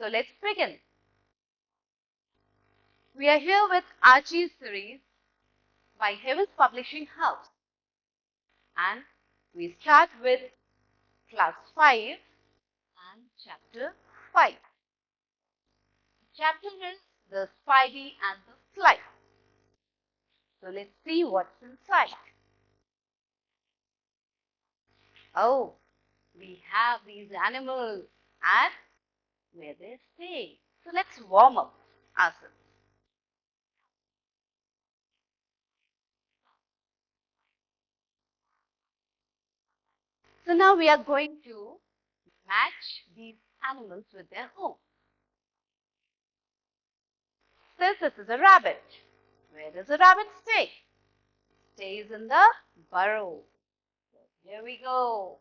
So let's begin. We are here with Aarchi series by Heavens Publishing House. And we start with class 5 and chapter 5. The chapter is the Spidey and the Fly. So let's see what's inside. Oh, we have these animals and where they stay. So let's warm up ourselves. So now we are going to match these animals with their home. Says this is a rabbit. Where does a rabbit stay? Stays in the burrow. So here we go.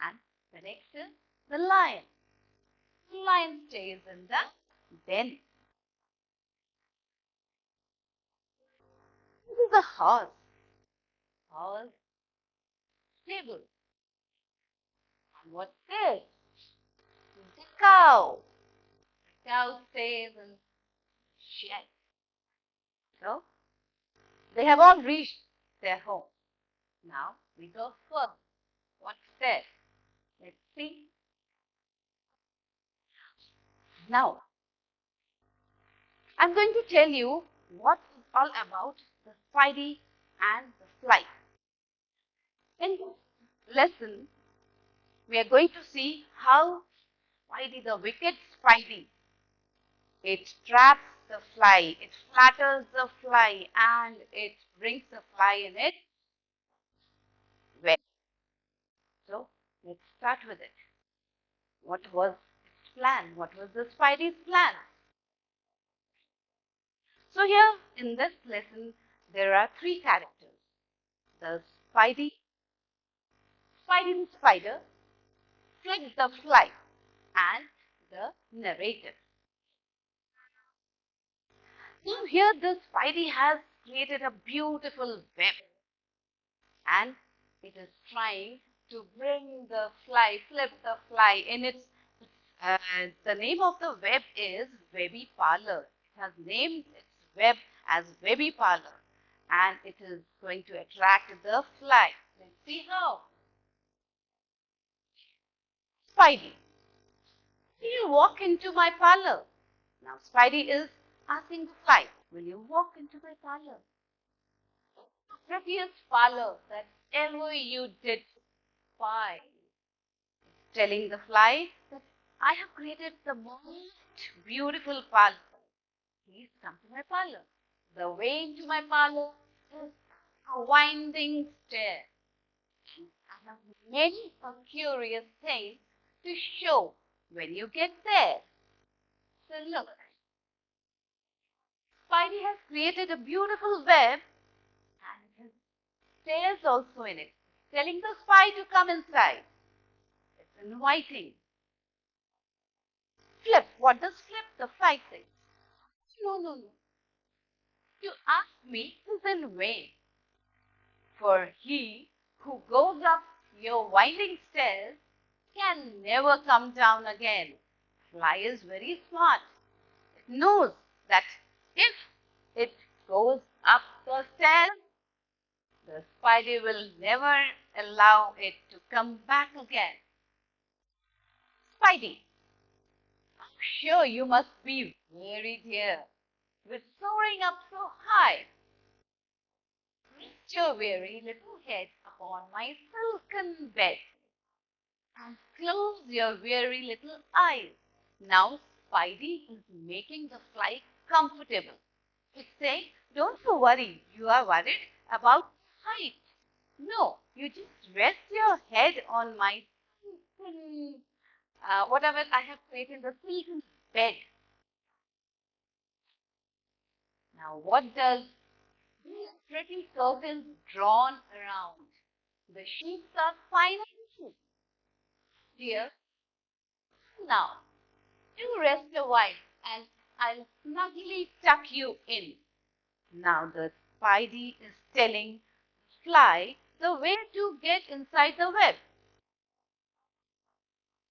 And the next is the lion. The lion stays in the den. This is a horse. Horse stable. And what's this? The cow. The cow stays in shed. So they have all reached their home. Now we go further. What's there? Let's see. Now I'm going to tell you what is all about the Spidey and the Fly. In this lesson, we are going to see how Spidey, the wicked Spidey, it traps the fly, it flatters the fly, and it brings the fly in its web. So let's start with it. What was its plan? What was the Spidey's plan? So here in this lesson, there are three characters. The Spidey the spider, Flick the fly, and the narrator. Now here the Spidey has created a beautiful web and it is trying to bring the fly, flip the fly in its, the name of the web is Webby Parlor. It has named its web as Webby Parlor and it is going to attract the fly. Let's see how. Spidey, will you walk into my parlor? Now Spidey is asking the fly, will you walk into my parlor? The prettiest parlor that ever you did spy. Telling the fly that I have created the most beautiful parlor. Please come to my parlor. The way into my parlor is a winding stair. I have many a curious things to show when you get there. So look, Spidey has created a beautiful web and it has stairs also in it, telling the spy to come inside. It's inviting. Flip. What does flip? The fly says. No. You ask me is in vain. For he who goes up your winding stairs can never come down again. Fly is very smart. It knows that if it goes up the stairs, the Spidey will never allow it to come back again. Spidey, I'm sure you must be wearied here with soaring up so high. Rest your weary little head upon my silken bed and close your weary little eyes. Now Spidey is making the fly comfortable. It's saying, don't you worry, you are worried about height. No, you just rest your head on my silken, whatever I have created, the silken bed. Now what does these pretty curtains drawn around? The sheets are fine and cute. Dear, now you rest a while and I'll snugly tuck you in. Now the Spidey is telling the fly the way to get inside the web.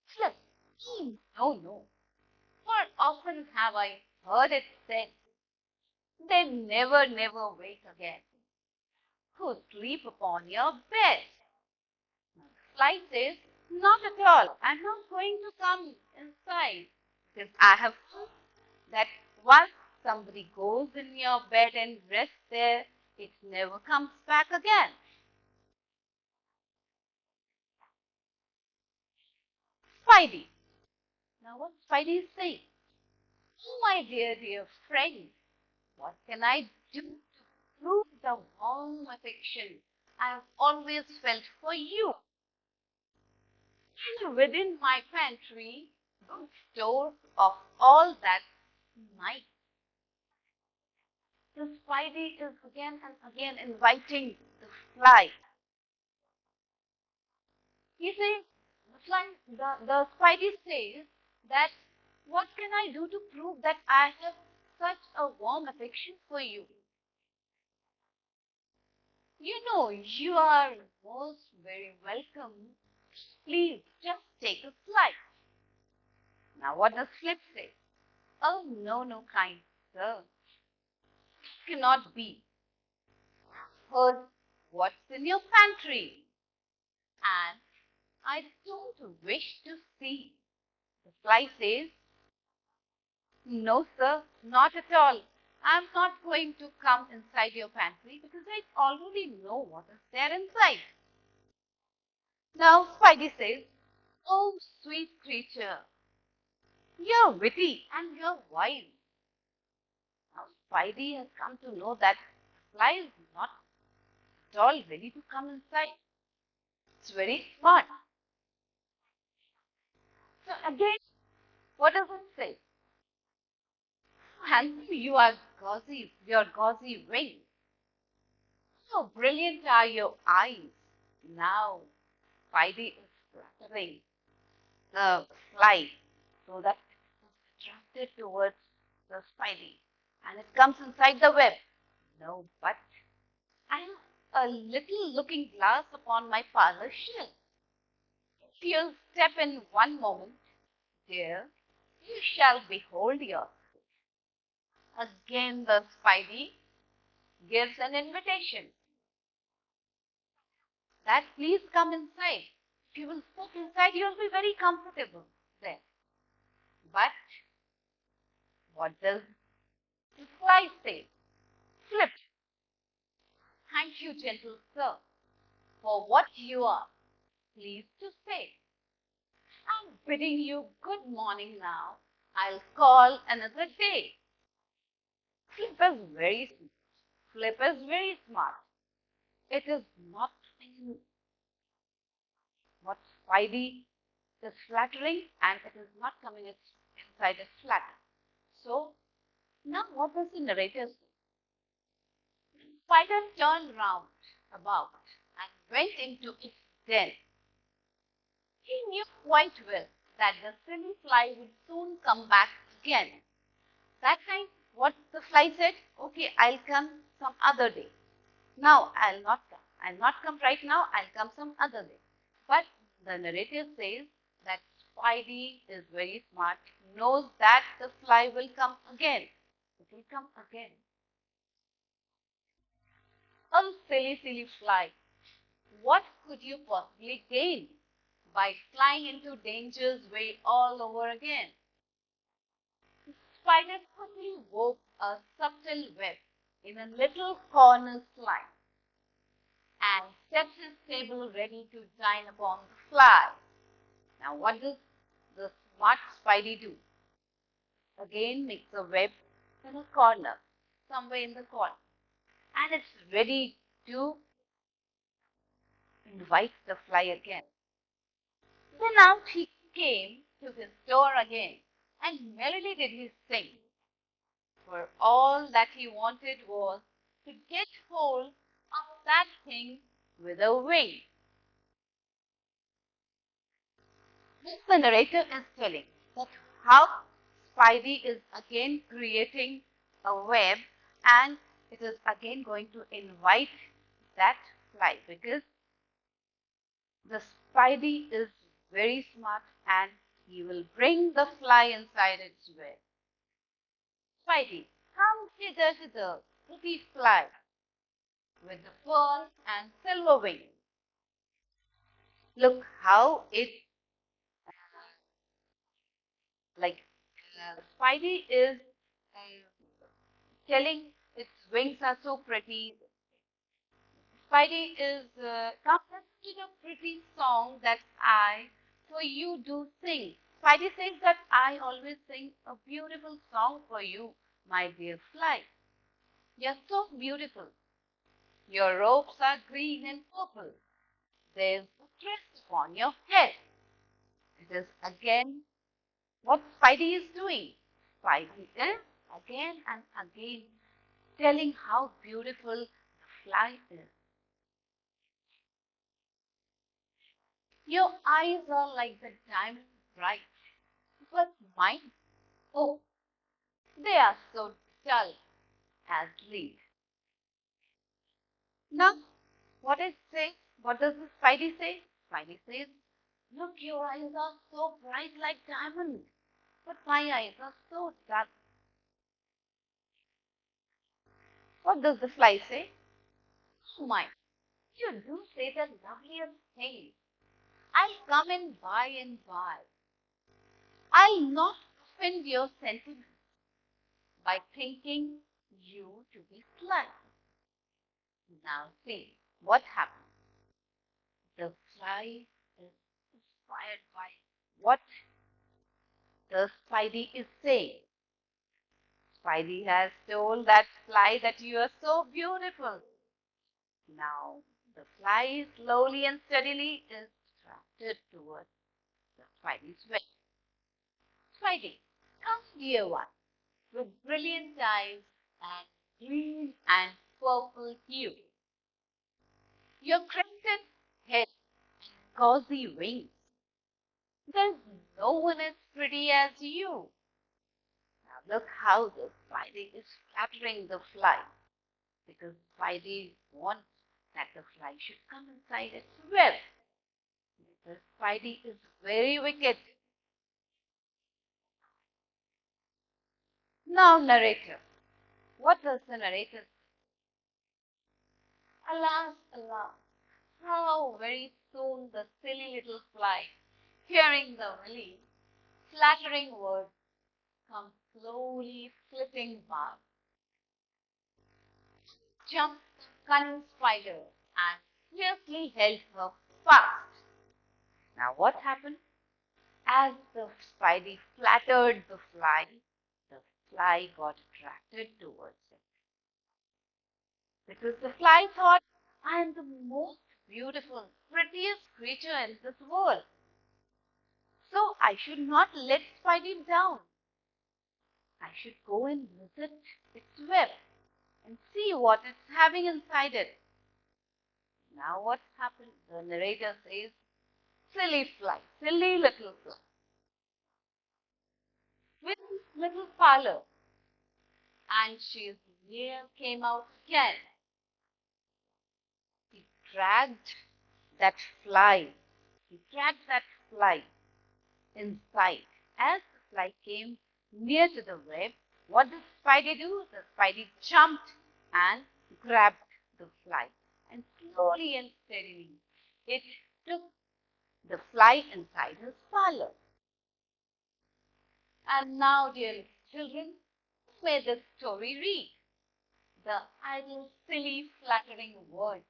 Flip, he Oh no, for often have I heard it said, they never, never wake again who sleep upon your bed. Fly says, not at all. I'm not going to come inside because I have heard that once somebody goes in your bed and rests there, it never comes back again. Spidey. Now what Spidey is saying? Oh, my dear, dear friend, what can I do to prove the warm affection I have always felt for you? And within my pantry, good store of all that's nice. The Spidey is again and again inviting the fly. He says, the Spidey says that what can I do to prove that I have such a warm affection for you? You know, you are most very welcome. Please just take a slice. Now, what does Flip say? Oh, no, no, kind sir. It cannot be. Heard what's in your pantry. And I don't wish to see. The fly says, no, sir, not at all. I'm not going to come inside your pantry because I already know what is there inside. Now, Spidey says, oh, sweet creature, you're witty and you're wise. Now, Spidey has come to know that fly is not at all ready to come inside. It's very smart. So again, what does it say? Handsome you are gauzy, your gauzy wings. So brilliant are your eyes. Now, Spidey is fluttering the fly so that it is attracted towards the Spidey and it comes inside the web. No, but I have a little looking glass upon my parlor shelf. If you'll step in one moment, dear, you shall behold your. Again, the Spidey gives an invitation that please come inside. If you will step inside, you'll be very comfortable there. But what does the fly say? Flip. Thank you, gentle sir, for what you are pleased to say. I'm bidding you good morning now. I'll call another day. Flip is very Flip is very smart. It is not in what Spidey is flattering and it is not coming inside its flatter. So now what does the narrator say? Spider turned round about and went into its den. He knew quite well that the silly fly would soon come back again. That time, what the fly said, okay, I'll come some other day. Now, I'll not come. I'll not come right now, I'll come some other day. But the narrative says that Spidey is very smart, knows that the fly will come again. It will come again. Oh, silly, silly fly. What could you possibly gain by flying into danger's way all over again? The spider quickly wove a subtle web in a little corner slide and set his table ready to dine upon the fly. Now, what does the smart Spidey do? Again, makes a web in a corner, somewhere in the corner, and it's ready to invite the fly again. Then out he came to his door again, and merrily did he sing, for all that he wanted was to get hold of that thing with a wing. This the narrator is telling that how Spidey is again creating a web and it is again going to invite that fly because the Spidey is very smart and he will bring the fly inside its web. Spidey, come hither, pretty fly, with the fur and silver wings. Look how it, like, Spidey is telling its wings are so pretty. Spidey is, come listen to the pretty song that I for you do sing. Spidey says that I always sing a beautiful song for you, my dear fly. You're so beautiful. Your robes are green and purple. There's a crest upon your head. It is again what Spidey is doing. Spidey is again and again telling how beautiful the fly is. Your eyes are like the diamond bright, but mine, oh, they are so dull as lead. Now, what it says? What does the Spidey say? Spidey says, look, your eyes are so bright like diamonds, but my eyes are so dull. What does the fly say? Oh my, you do say the loveliest things. I'll come in by and by. I'll not offend your sentiments by thinking you to be sly. Now see what happens. The fly is inspired by what the Spidey is saying. Spidey has told that fly that you are so beautiful. Now the fly slowly and steadily is attracted towards the Spidey's way. Spidey, come dear one, with brilliant eyes and green and purple hue. Your crested head and gauzy wings. There's no one as pretty as you. Now look how the Spidey is flattering the fly, because Spidey wants that the fly should come inside its web. The Spidey is very wicked. Now narrator. What does the narrator say? Alas, alas, how very soon the silly little fly, hearing the willy, flattering words, comes slowly flitting by. Jumped the cunning spider and fiercely held her fast. Now what happened? As the Spidey flattered the fly got attracted towards it. Because the fly thought, I am the most beautiful, prettiest creature in this world. So I should not let Spidey down. I should go and visit its web and see what it's having inside it. Now what happened? The narrator says, silly fly, silly little fly. With this little parlor, and she's near came out again. He dragged that fly. He dragged that fly inside. As the fly came near to the web, what did Spidey do? The Spidey jumped and grabbed the fly. And slowly and steadily, it took the fly inside his parlor. And now, dear children, may this story read. The idle, silly, flattering words.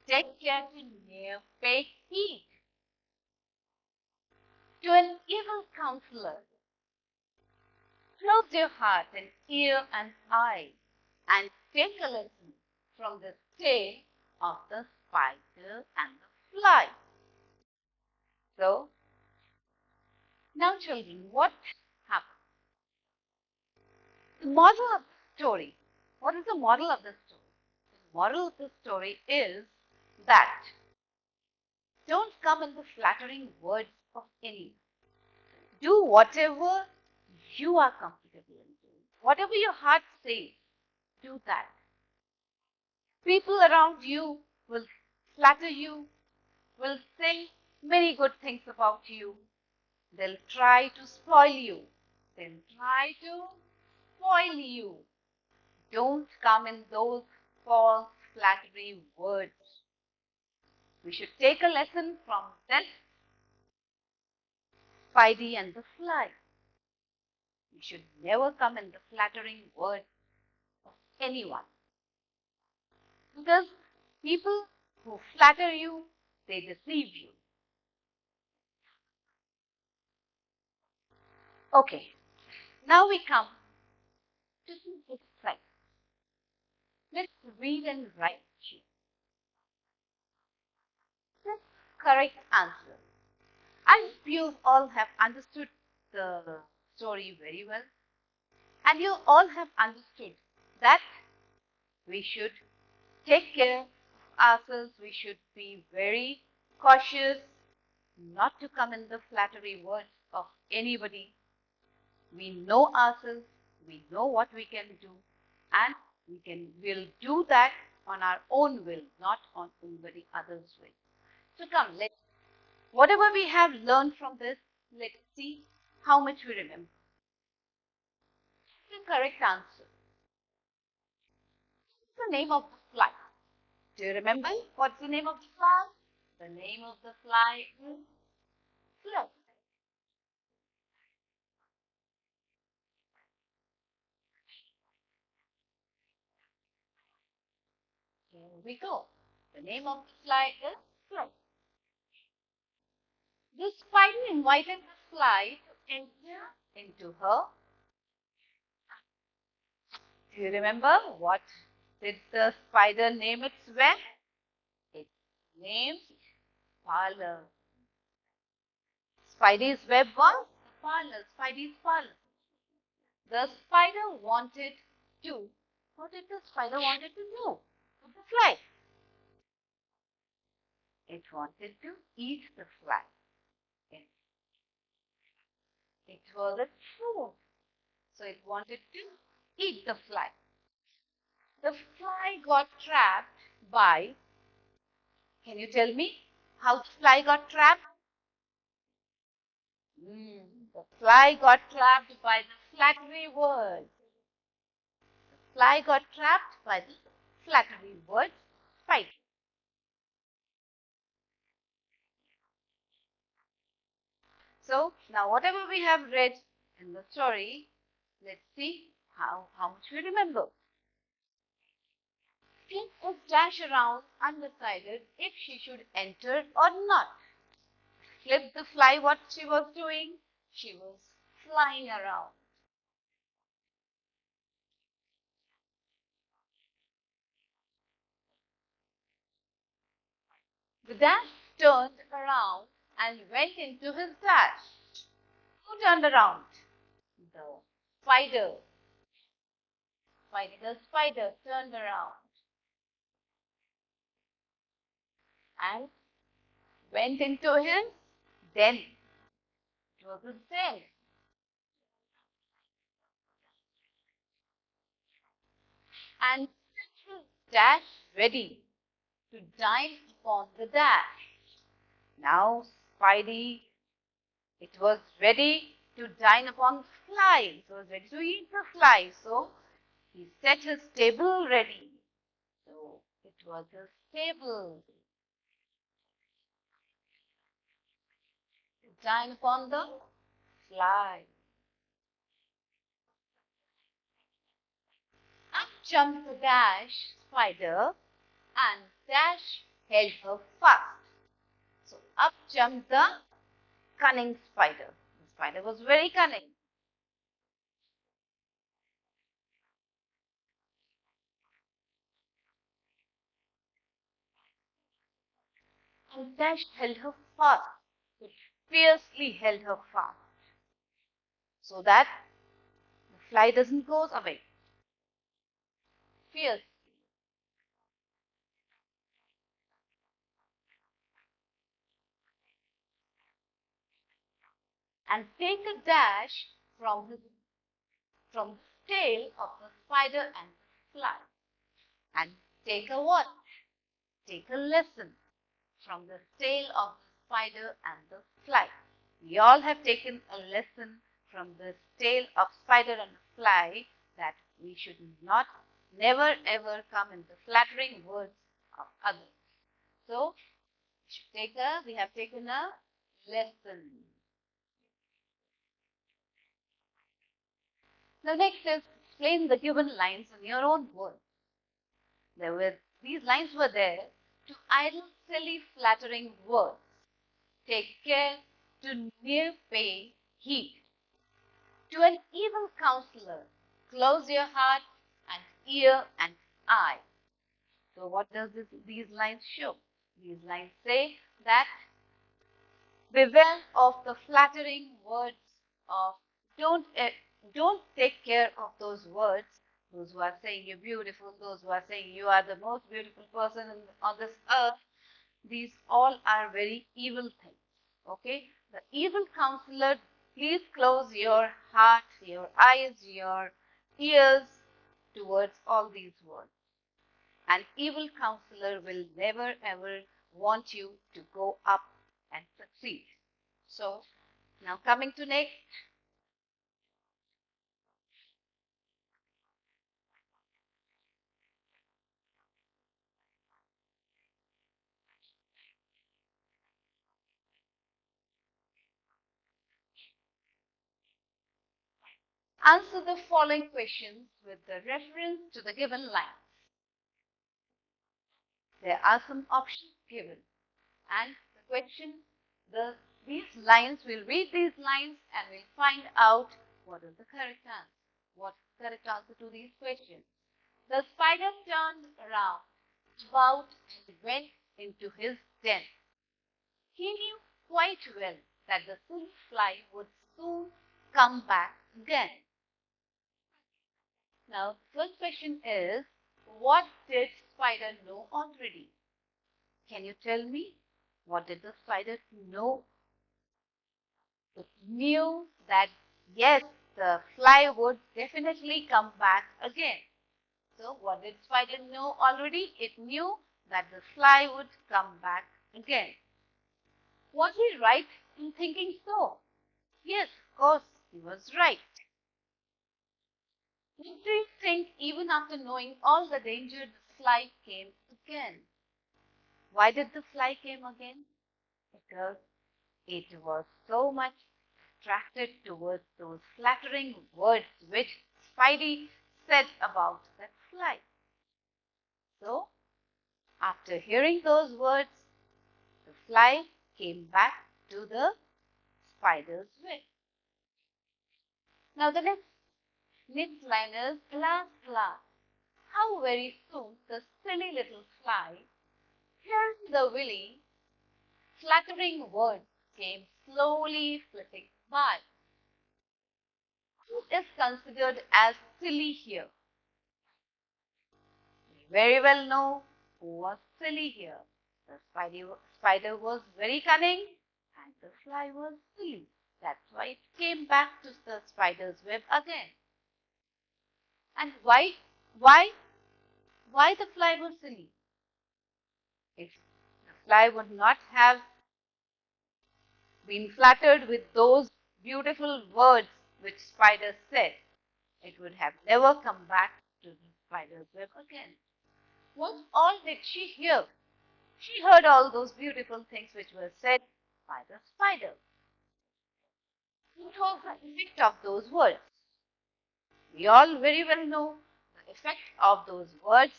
Take care to ne'er pay heed to an evil counselor. Close your heart and ear and eye and take a lesson from the tale of the spider and the fly. So, now children, what happened? The moral of the story. What is the moral of the story? The moral of the story is that don't come in the flattering words of anyone. Do whatever you are comfortable in doing. Whatever your heart says, do that. People around you will flatter you, will say many good things about you. They'll try to spoil you. They'll try to spoil you. Don't come in those false flattery words. We should take a lesson from this Spidey and the fly. We should never come in the flattering words of anyone. Because people who flatter you, they deceive you. Okay, now we come to some exercise. Let's read and write here. Let's correct answer. I hope you all have understood the story very well. And you all have understood that we should take care of ourselves. We should be very cautious not to come in the flattery words of anybody. We know ourselves. We know what we can do. And we'll do that on our own will, not on anybody else's will. So come, whatever we have learned from this, let's see how much we remember. The correct answer. What's the name of the fly? Do you remember what's the name of the fly? The name of the fly is fly. Here we go. The name of the fly is fly. The spider invited the fly to enter into her. Do you remember what did the spider name its web? Its name parlor. Spidey's web was parlor. Spidey's parlor. The spider wanted to. What did the spider wanted to do with the fly? It wanted to eat the fly. It was a food. So it wanted to eat the fly. The fly got trapped by, can you tell me how the fly got trapped? The fly got trapped by the flattery word. The fly got trapped by the flattery word spider. So now whatever we have read in the story, let's see how much we remember. Flip was dash around undecided if she should enter or not. Flip the fly, what she was doing? She was flying around. The dash turned around and went into his dash. Who turned around? The spider. The spider turned around and went into his den. It was his den. And set his dash ready to dine upon the dash. Now Spidey, it was ready to dine upon the fly. It was ready to eat the fly. So he set his table ready. So it was his table to dine upon the fly. Up jumped the dash spider and dash held her fast. So up jumped the cunning spider. The spider was very cunning. And dash held her fast. It fiercely held her fast so that the fly doesn't go away. Fierce. And take a dash from the tail of the spider and the fly. And take a what? Take a lesson from the tail of the spider and the fly. We all have taken a lesson from this tale of spider and fly that we should not, never ever come into flattering words of others. So, we have taken a lesson. Now next is explain the given lines in your own words. These lines were there to idle, silly, flattering words. Take care to near pay heed. To an evil counselor, close your heart and ear and eye. So what does these lines show? These lines say that beware of the flattering words of don't take care of those words. Those who are saying you're beautiful, those who are saying you are the most beautiful person on this earth, these all are very evil things. Okay? The evil counselor, please close your heart, your eyes, your ears towards all these words. An evil counselor will never ever want you to go up and succeed. So, now coming to next. Answer the following questions with the reference to the given lines. There are some options given. And the question, these lines, we'll read these lines and we'll find out what is the correct answer. What's the correct answer to these questions? The spider turned around, about and went into his den. He knew quite well that the silly fly would soon come back again. Now, the first question is, what did spider know already? Can you tell me? What did the spider know? It knew that, yes, the fly would definitely come back again. So, what did spider know already? It knew that the fly would come back again. Was he right in thinking so? Yes, of course, he was right. What do you think even after knowing all the danger, the fly came again? Why did the fly came again? Because it was so much attracted towards those flattering words which Spidey said about that fly. So, after hearing those words, the fly came back to the spider's web. Now, the next line is, alas, alas, how very soon the silly little fly, hearing the willy, flattering words, came slowly flitting by. Who is considered as silly here? We very well know who was silly here. The spider was very cunning and the fly was silly. That's why it came back to the spider's web again. And why, why the fly was silly? If the fly would not have been flattered with those beautiful words which spider said, it would have never come back to the spider's web again. What all did she hear? She heard all those beautiful things which were said by the spider. What was the effect of those words? We all very well know the effect of those words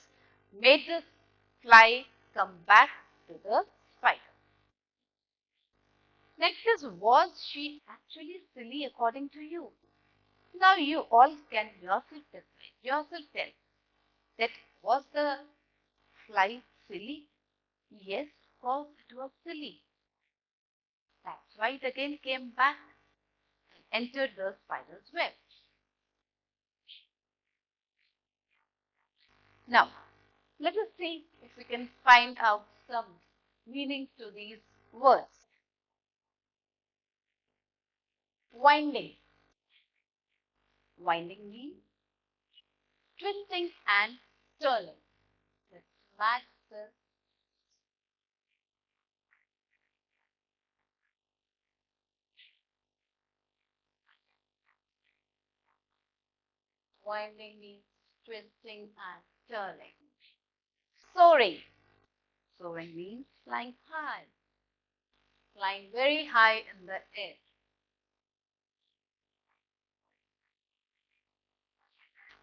made the fly come back to the spider. Next is, was she actually silly according to you? Now you all can yourself tell that was the fly silly? Yes, of course it was silly. That's why it again came back and entered the spider's web. Now, let us see if we can find out some meanings to these words. Winding. Winding means twisting and turning. Let's match the Winding means twisting and turning. Soaring. Soaring means flying high. Flying very high in the air.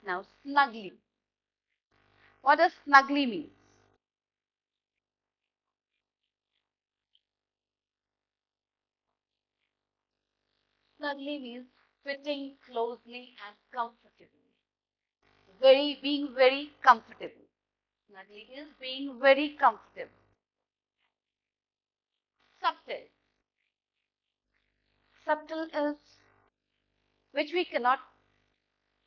Now snugly. What does snugly mean? Snugly means fitting closely and comfortably. Being very comfortable. Snugly is being very comfortable. Subtle. Subtle is which we cannot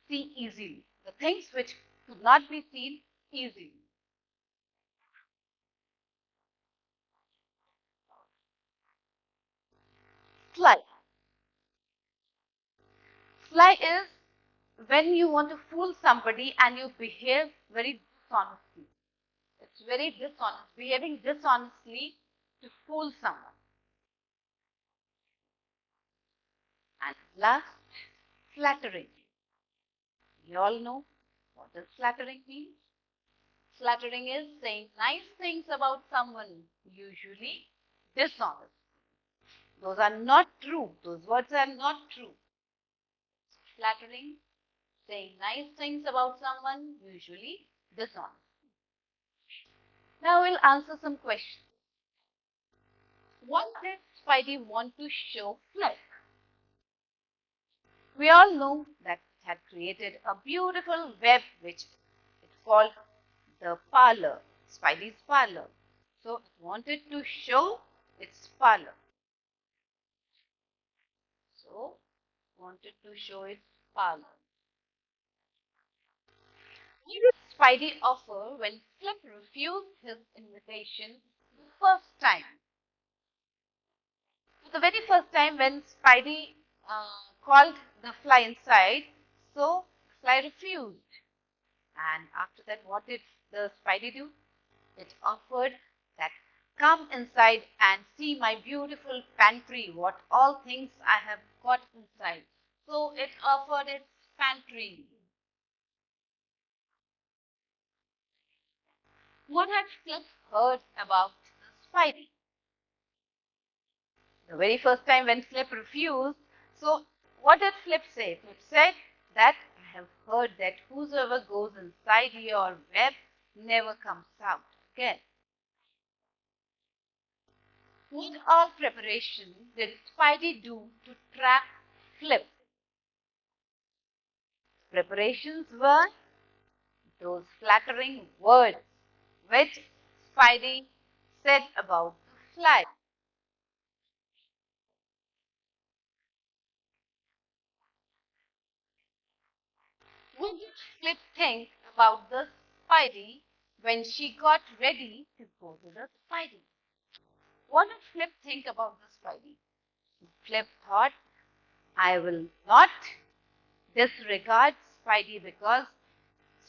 see easily. The things which could not be seen easily. Sly. Sly is when you want to fool somebody and you behave very dishonestly. It's very dishonest, behaving dishonestly to fool someone. And last, flattering. You all know what does flattering mean? Flattering is saying nice things about someone, usually dishonest. Those are not true. Those words are not true. Flattering, saying nice things about someone, usually dishonest. Now we'll answer some questions. What did Spidey want to show Flip? We all know that it had created a beautiful web which it's called the parlor, Spidey's parlor. So it wanted to show its parlor. So wanted to show its parlor. What did Spidey offer when Flip refused his invitation the first time? The very first time when Spidey called the fly inside, so fly refused. And after that, what did the Spidey do? It offered that come inside and see my beautiful pantry, what all things I have got inside. So it offered its pantry. What had Flip heard about the Spidey? The very first time when Flip refused, so what did Flip say? Flip said that I have heard that whosoever goes inside your web never comes out again. What all preparation did Spidey do to trap Flip? Preparations were those flattering words which Spidey said about the fly. What did Flip think about the Spidey when she got ready to go to the Spidey? What did Flip think about the Spidey? Flip thought, I will not disregard Spidey because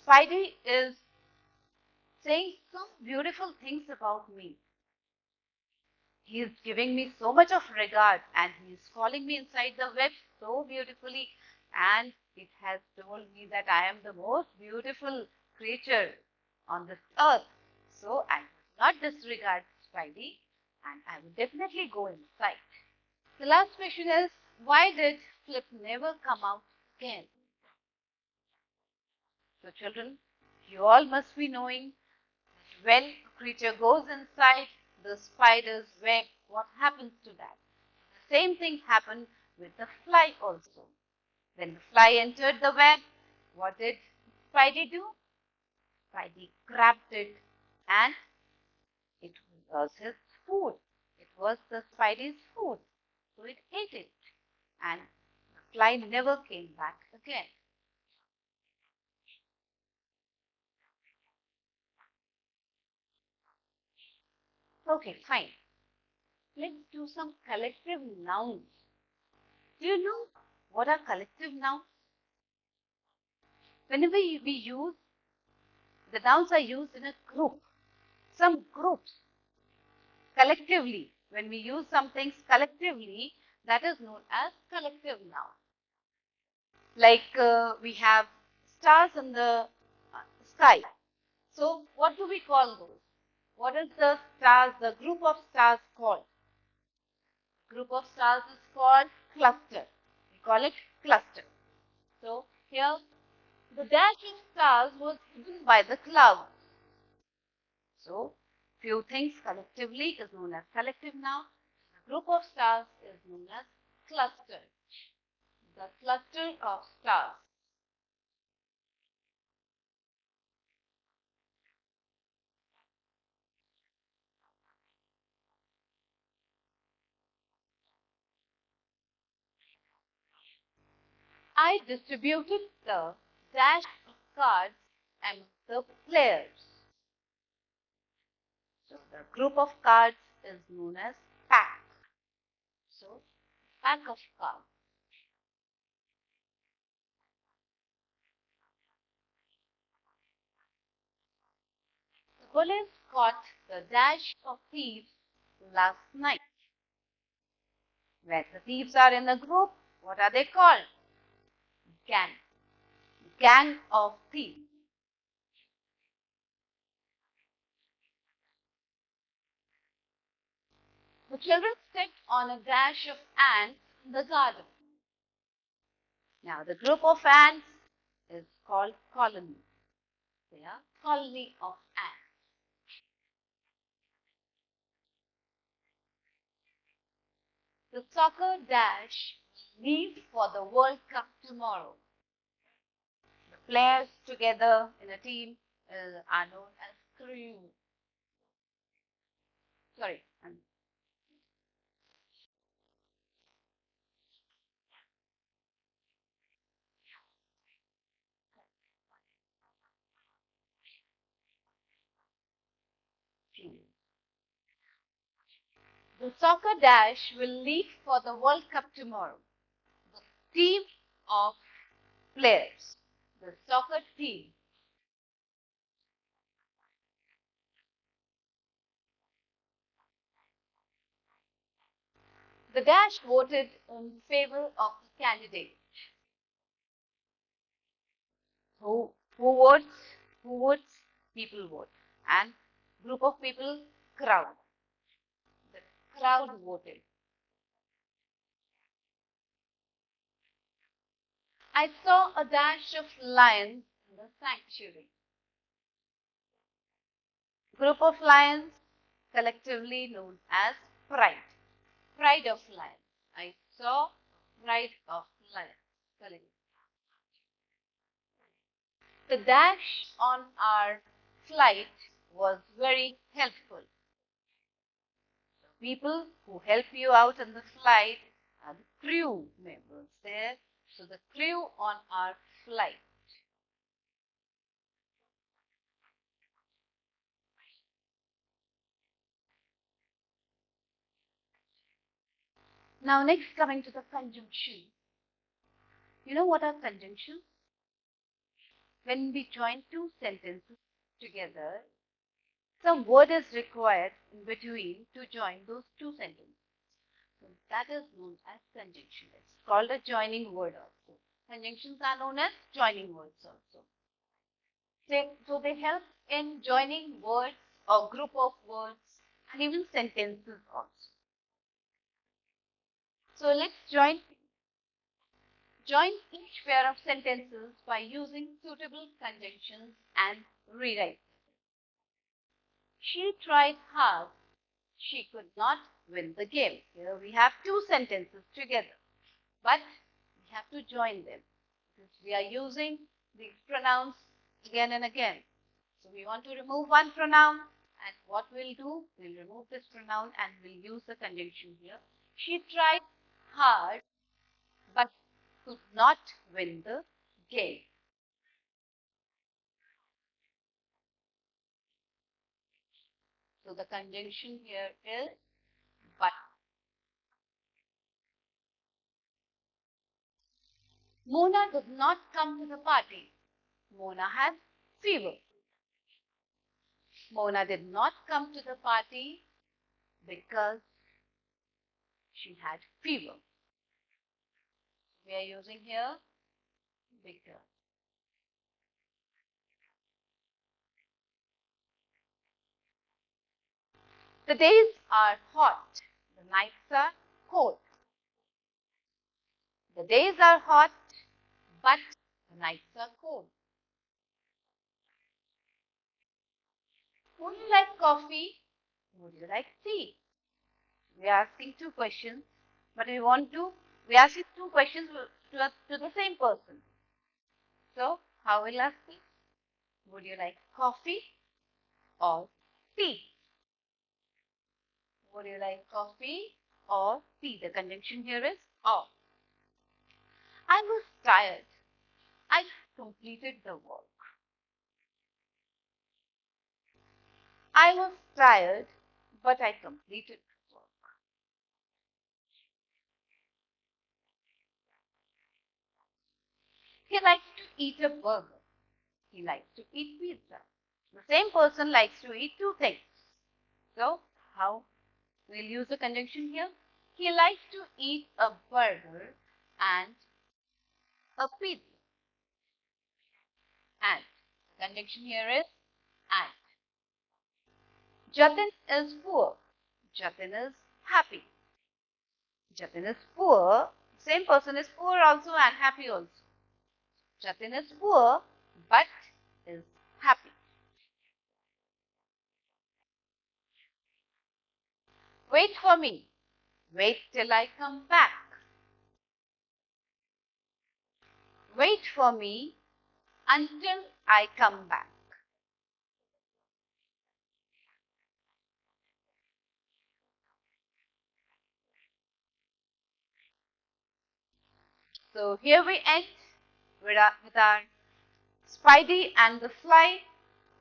Spidey is saying some beautiful things about me. He is giving me so much of regard and he is calling me inside the web so beautifully and it has told me that I am the most beautiful creature on this earth. So I will not disregard Spidey and I will definitely go inside. The last question is, why did Flip never come out again? So children, you all must be knowing when a creature goes inside the spider's web, what happens to that? The same thing happened with the fly also. When the fly entered the web, what did Spidey do? Spidey grabbed it and it was his food. It was the Spidey's food. So it ate it and the fly never came back again. Okay, fine. Let's do some collective nouns. Do you know what are collective nouns? Whenever we use, the nouns are used in a group. Some groups collectively, when we use some things collectively, that is known as collective noun. Like we have stars in the sky. So what do we call those? What is the stars, the group of stars called? Group of stars is called cluster. We call it cluster. So here the dash of stars was hidden by the clouds. So few things collectively is known as collective noun. The group of stars is known as cluster. The cluster of stars. I distributed the dash of cards among the players. So the group of cards is known as pack. So pack of cards. The police caught the dash of thieves last night. When the thieves are in a group, what are they called? Gang. Gang of thieves. The children stepped on a dash of ants in the garden. Now the group of ants is called colony. They are colony of ants. The soccer dash leave for the World Cup tomorrow. The players together in a team are known as crew. Sorry. Team. The soccer dash will leave for the World Cup tomorrow. The team of players. The soccer team. The dash voted in favor of the candidate. Who votes? Who votes? People vote. And group of people, crowd. The crowd voted. I saw a dash of lions in the sanctuary. Group of lions, collectively known as pride. Pride of lions. I saw pride of lions. The dash on our flight was very helpful. People who help you out in the flight are the crew members there. So the crew on our flight. Now next coming to the conjunction. You know what are conjunctions? When we join two sentences together, some word is required in between to join those two sentences. So that is known as conjunction. It's called a joining word also. Conjunctions are known as joining words also. So they help in joining words or group of words and even sentences also. So let's join each pair of sentences by using suitable conjunctions and rewrite. She tried hard. She could not win the game. Here we have two sentences together, but we have to join them because we are using these pronouns again and again. So we want to remove one pronoun, and what we'll do, we'll remove this pronoun and we'll use the conjunction here. She tried hard but could not win the game. So the conjunction here is but. Mona did not come to the party. Mona had fever. Mona did not come to the party because she had fever. We are using here because. The days are hot, the nights are cold. The days are hot, but the nights are cold. Would you like coffee? Would you like tea? We are asking two questions, but we ask two questions to the same person. So, how will ask it? Would you like coffee or tea? Would you like coffee or tea? The conjunction here is or. I was tired. I completed the work. I was tired, but I completed the work. He likes to eat a burger. He likes to eat pizza. The same person likes to eat two things. So, how we'll use the conjunction here? He likes to eat a burger and a pizza. And the conjunction here is and. Jatin is poor. Jatin is happy. Jatin is poor. Same person is poor also and happy also. Jatin is poor but is happy. Wait for me. Wait till I come back. Wait for me until I come back. So here we end with our Spidey and the Fly.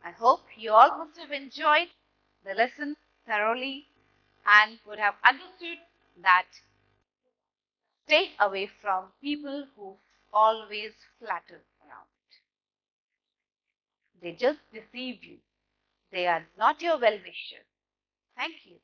I hope you all must have enjoyed the lesson thoroughly and would have understood that stay away from people who always flatter around. They just deceive you. They are not your well-wisher. Thank you.